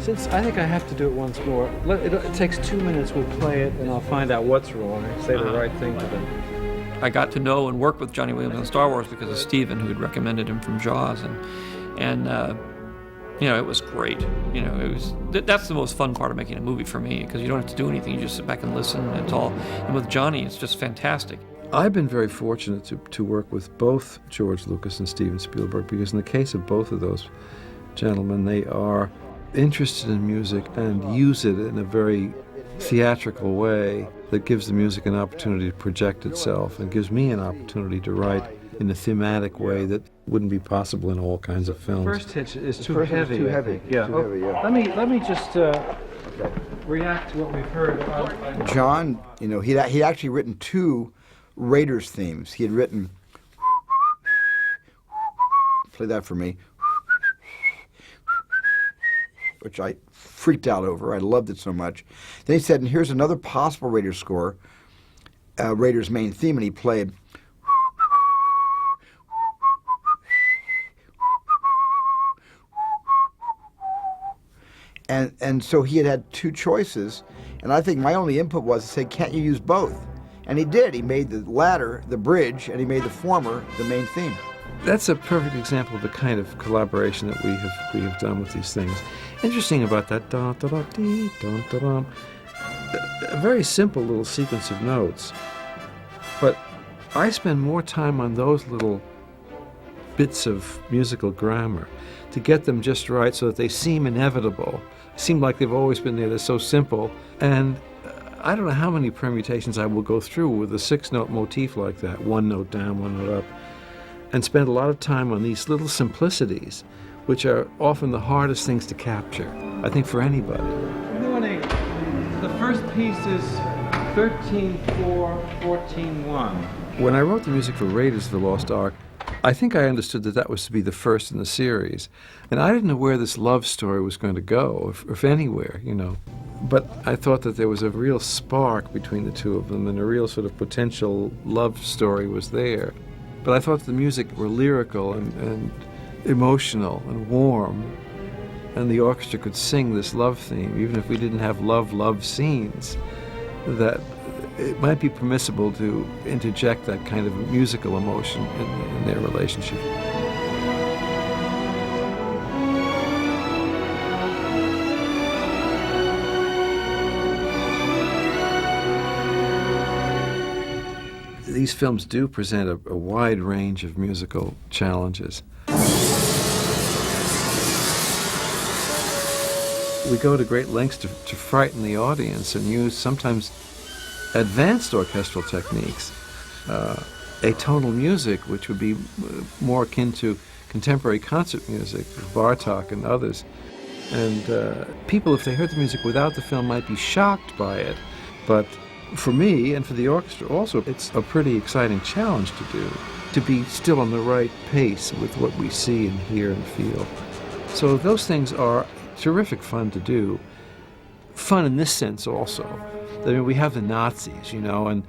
Since I think I have to do it once more, it takes 2 minutes, we'll play it, and I'll find out what's wrong, and say the right thing to them. I got to know and work with Johnny Williams on Star Wars because of Steven, who had recommended him from Jaws, and you know, it was great. You know, it was that's the most fun part of making a movie for me, because you don't have to do anything, you just sit back and listen, and it's all. And with Johnny, it's just fantastic. I've been very fortunate to work with both George Lucas and Steven Spielberg, because in the case of both of those gentlemen, they are interested in music and use it in a very theatrical way that gives the music an opportunity to project itself and gives me an opportunity to write in a thematic way that wouldn't be possible in all kinds of films. The first hit is too heavy. Too heavy. Yeah. Too heavy, yeah. Let me just react to what we've heard. John, you know, he'd actually written 2 Raiders themes. He had written, play that for me, which I freaked out over. I loved it so much. Then he said, and here's another possible Raiders score, Raiders main theme, and he played. And so he had 2 choices, and I think my only input was to say, can't you use both? And he did. He made the latter the bridge, and he made the former the main theme. That's a perfect example of the kind of collaboration that we have done with these things. Interesting about that da da da dee da da da, a very simple little sequence of notes, but I spend more time on those little bits of musical grammar to get them just right so that they seem inevitable, seem like they've always been there. They're so simple, and I don't know how many permutations I will go through with a 6-note motif like that, 1 note down, 1 note up, and spend a lot of time on these little simplicities, which are often the hardest things to capture, I think, for anybody. Good morning. The first piece is 13-4-14-1. When I wrote the music for Raiders of the Lost Ark, I think I understood that was to be the first in the series. And I didn't know where this love story was going to go, if anywhere, you know. But I thought that there was a real spark between the two of them, and a real sort of potential love story was there. But I thought the music were lyrical and emotional and warm, and the orchestra could sing this love theme, even if we didn't have love scenes, that it might be permissible to interject that kind of musical emotion in their relationship. These films do present a wide range of musical challenges. We go to great lengths to frighten the audience and use sometimes advanced orchestral techniques, atonal music, which would be more akin to contemporary concert music, Bartok and others. And people, if they heard the music without the film, might be shocked by it. But for me and for the orchestra also, it's a pretty exciting challenge to do, to be still on the right pace with what we see and hear and feel. So those things are terrific fun to do. Fun in this sense also. I mean, we have the Nazis, you know, and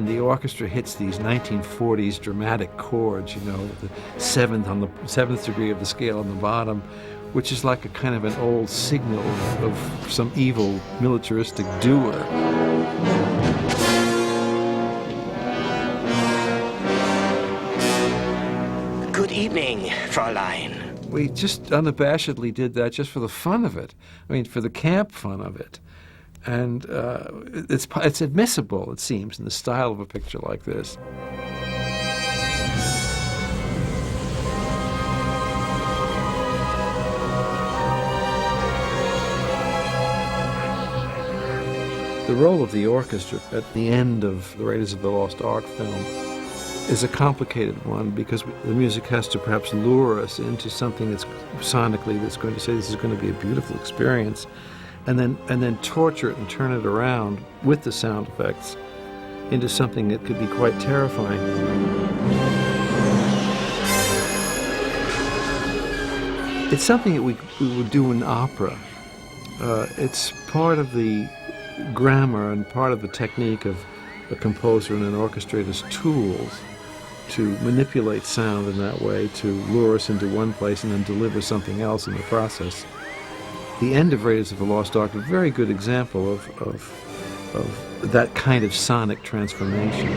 the orchestra hits these 1940s dramatic chords, you know, the seventh degree of the scale on the bottom, which is like a kind of an old signal of some evil militaristic doer. Good evening, Fräulein. We just unabashedly did that just for the fun of it. I mean, for the camp fun of it. And it's admissible, it seems, in the style of a picture like this. The role of the orchestra at the end of the Raiders of the Lost Ark film is a complicated one, because the music has to perhaps lure us into something that's sonically that's going to say this is going to be a beautiful experience, and then torture it and turn it around with the sound effects into something that could be quite terrifying. It's something that we would do in opera. It's part of the grammar and part of the technique of a composer and an orchestrator's tools to manipulate sound in that way, to lure us into one place and then deliver something else in the process. The end of Raiders of the Lost Ark, a very good example of that kind of sonic transformation.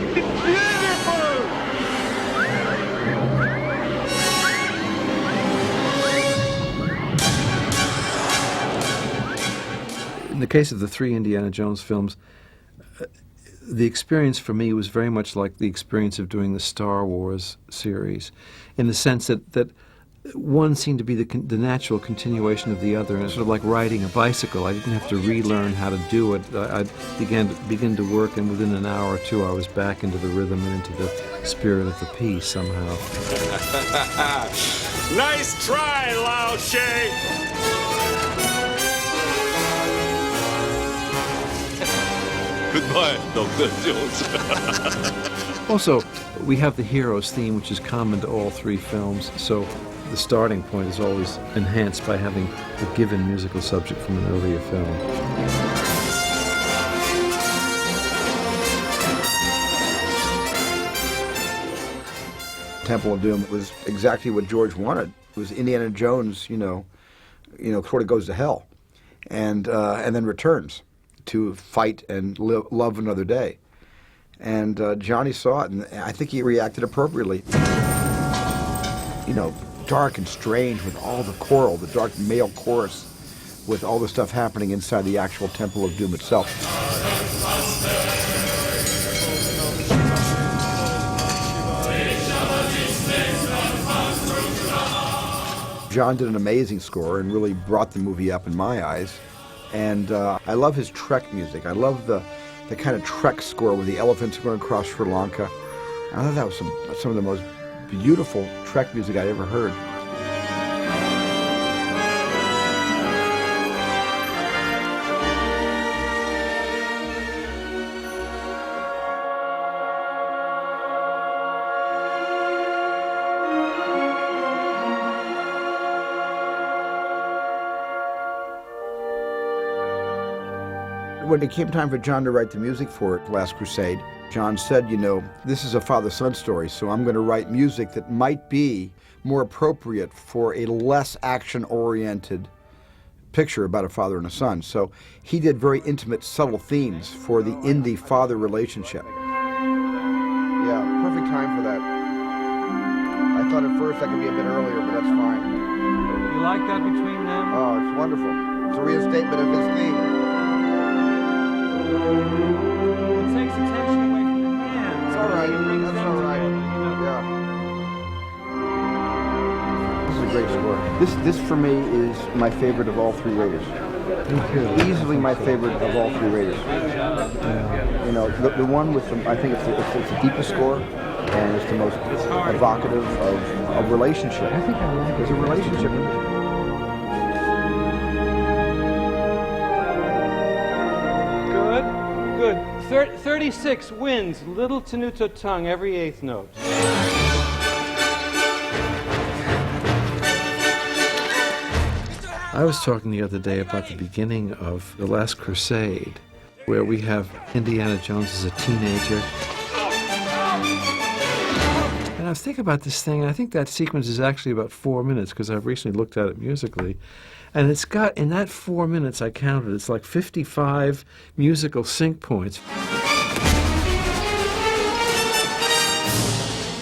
In the case of the 3 Indiana Jones films, the experience for me was very much like the experience of doing the Star Wars series, in the sense that one seemed to be the natural continuation of the other, and it's sort of like riding a bicycle. I didn't have to relearn how to do it. I begin to work, and within an hour or two I was back into the rhythm and into the spirit of the piece somehow. Nice try, Lao She! Goodbye, Dr. Jones. Also, we have the hero's theme, which is common to all 3 films, so the starting point is always enhanced by having a given musical subject from an earlier film. Temple of Doom was exactly what George wanted. It was Indiana Jones, sort of goes to hell, and then returns to fight and love another day. And Johnny saw it, and I think he reacted appropriately. Dark and strange with all the choral, the dark male chorus, with all the stuff happening inside the actual Temple of Doom itself. John did an amazing score and really brought the movie up in my eyes. And I love his Trek music. I love the kind of Trek score where the elephants are going across Sri Lanka. I thought that was some of the most beautiful Trek music I'd ever heard. When it came time for John to write the music for it, Last Crusade, John said, this is a father-son story, so I'm going to write music that might be more appropriate for a less action-oriented picture about a father and a son. So he did very intimate, subtle themes for the indie-father relationship. Yeah, perfect time for that. I thought at first that could be a bit earlier, but that's fine. You like that between them? Oh, it's wonderful. It's a reinstatement of his theme. It takes attention away from the hand. It's all right. That's all right. Yeah. This is a great score. This for me is my favorite of all 3 Raiders. Easily my favorite of all 3 Raiders. The one with I think it's the deepest score, and it's the most evocative of relationship. I think I like it. There's a relationship in it. Good. 36 wins, little tenuto tongue every 8th note. I was talking the other day about the beginning of The Last Crusade, where we have Indiana Jones as a teenager. And I was thinking about this thing, and I think that sequence is actually about 4 minutes, because I've recently looked at it musically. And it's got, in that 4 minutes I counted, it's like 55 musical sync points.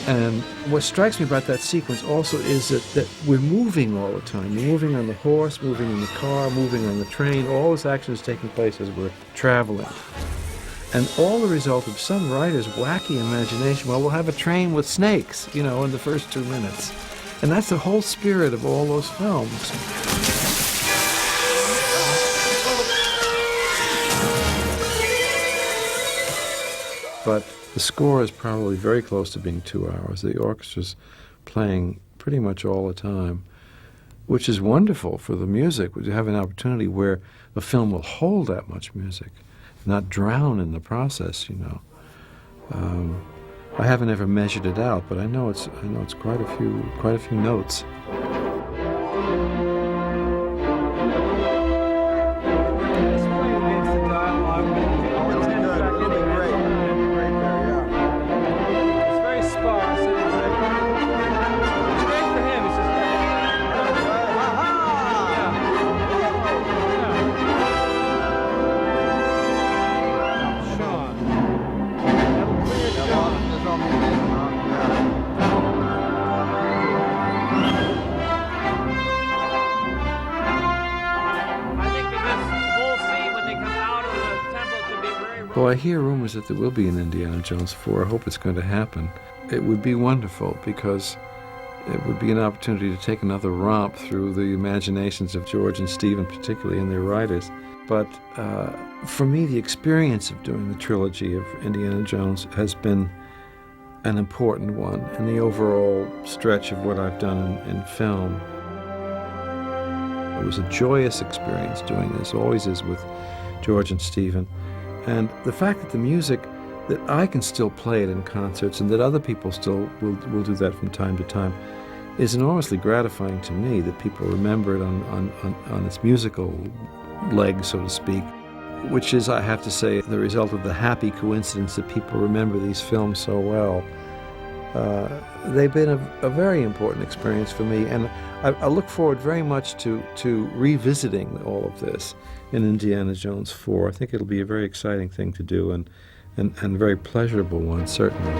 And what strikes me about that sequence also is that we're moving all the time. We're moving on the horse, moving in the car, moving on the train. All this action is taking place as we're traveling. And all the result of some writer's wacky imagination. Well, we'll have a train with snakes, in the first 2 minutes. And that's the whole spirit of all those films. But the score is probably very close to being 2 hours. The orchestra's playing pretty much all the time, which is wonderful for the music. We have an opportunity where the film will hold that much music, not drown in the process. I haven't ever measured it out, but I know it's quite a few notes. Well, I hear rumors that there will be an Indiana Jones 4. I hope it's going to happen. It would be wonderful because it would be an opportunity to take another romp through the imaginations of George and Stephen, particularly, and their writers. But for me, the experience of doing the trilogy of Indiana Jones has been an important one in the overall stretch of what I've done in film. It was a joyous experience doing this, always is with George and Stephen. And the fact that the music, that I can still play it in concerts and that other people still will do that from time to time, is enormously gratifying to me, that people remember it on its musical leg, so to speak, which is, I have to say, the result of the happy coincidence that people remember these films so well. They've been a very important experience for me, and I look forward very much to revisiting all of this in Indiana Jones 4. I think it'll be a very exciting thing to do, and a very pleasurable one, certainly.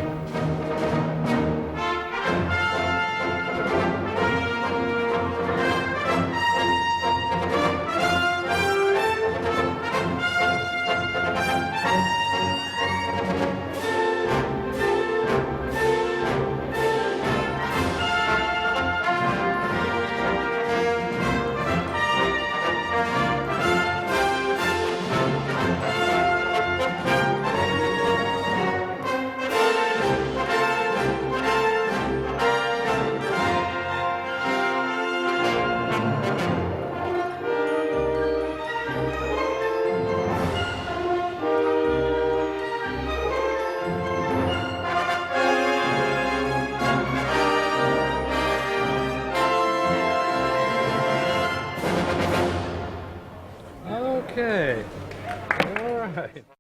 Okay. All right.